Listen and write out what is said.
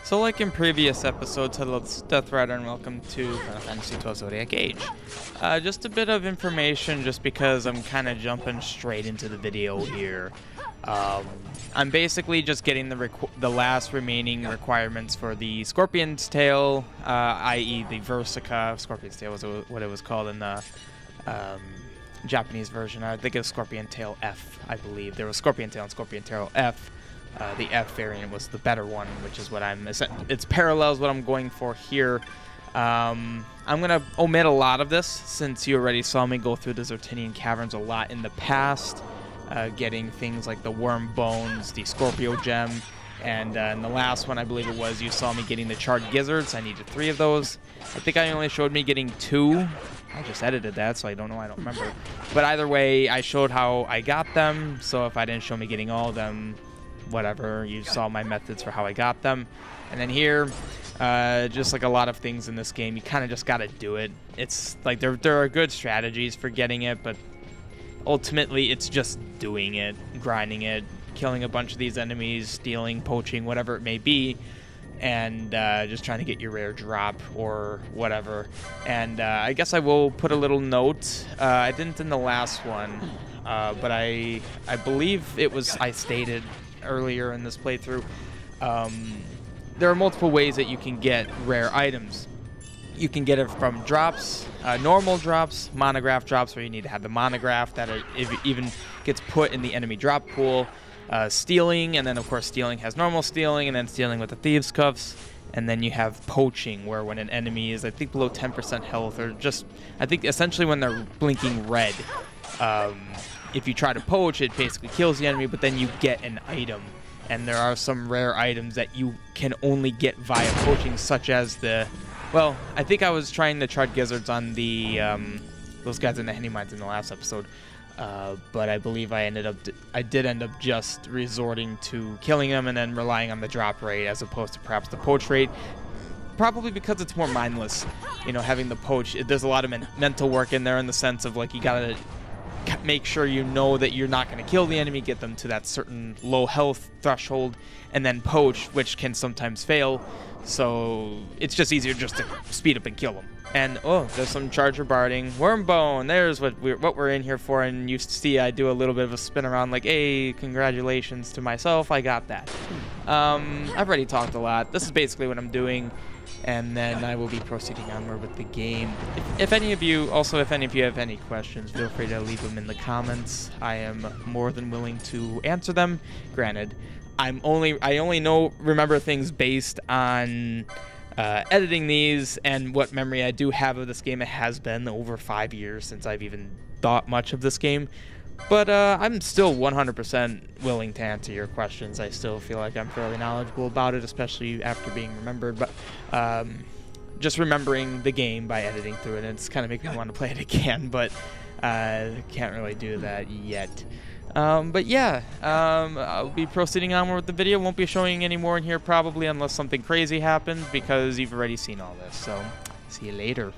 So like in previous episodes, hello, this is Death Rider and welcome to Final Fantasy XII Zodiac Age. Just a bit of information just because I'm kind of jumping straight into the video here. I'm basically just getting the last remaining requirements for the Scorpion's Tail, i.e. the Versica. Scorpion's Tail was what it was called in the Japanese version. I think it was Scorpion Tail F, I believe. There was Scorpion Tail and Scorpion Tail F. The F variant was the better one, which is what it's parallels what I'm going for here. I'm going to omit a lot of this since you already saw me go through the Zertinian Caverns a lot in the past, getting things like the Worm Bones, the Scorpio Gem, and in the last one, I believe it was, you saw me getting the Charred Gizzards. I needed 3 of those. I think I only showed me getting 2. I just edited that, so I don't remember. But either way, I showed how I got them, so if I didn't show me getting all of them, whatever, you saw my methods for how I got them. And then here, just like a lot of things in this game, you kind of just got to do it. It's like there are good strategies for getting it, but ultimately it's just doing it, grinding it, killing a bunch of these enemies, stealing, poaching, whatever it may be, and just trying to get your rare drop or whatever. And I guess I will put a little note. I didn't in the last one, but I believe it was I stated earlier in this playthrough, there are multiple ways that you can get rare items. You can get it from drops, normal drops, monograph drops, where you need to have the monograph that even gets put in the enemy drop pool, stealing, and then of course stealing has normal stealing, and then stealing with the thieves cuffs, and then you have poaching, where when an enemy is, I think, below 10% health, or just, I think essentially when they're blinking red, if you try to poach, it basically kills the enemy, but then you get an item. And there are some rare items that you can only get via poaching, such as the... Well, I think I was trying the Charred Gizzards on the those guys in the Henny Mines in the last episode. But I believe I did end up just resorting to killing them and then relying on the drop rate as opposed to perhaps the poach rate. Probably because it's more mindless, you know, having the poach. There's a lot of mental work in there in the sense of, like, you gotta make sure you know that you're not going to kill the enemy, get them to that certain low health threshold, and then poach, which can sometimes fail. So it's just easier just to speed up and kill them. And oh, there's some charger barding. Wormbone, there's what we're in here for. And you see I do a little bit of a spin around like, hey, congratulations to myself, I got that. I've already talked a lot. This is basically what I'm doing. And then I will be proceeding onward with the game. If any of you have any questions, feel free to leave them in the comments. I am more than willing to answer them. Granted, I only remember things based on editing these and what memory I do have of this game. It has been over 5 years since I've even thought much of this game. But I'm still 100% willing to answer your questions. I still feel like I'm fairly knowledgeable about it, especially after being remembered. But just remembering the game by editing through it, it's kind of making me want to play it again. But can't really do that yet. But yeah, I'll be proceeding onward with the video. Won't be showing any more in here probably unless something crazy happens, because you've already seen all this. So see you later.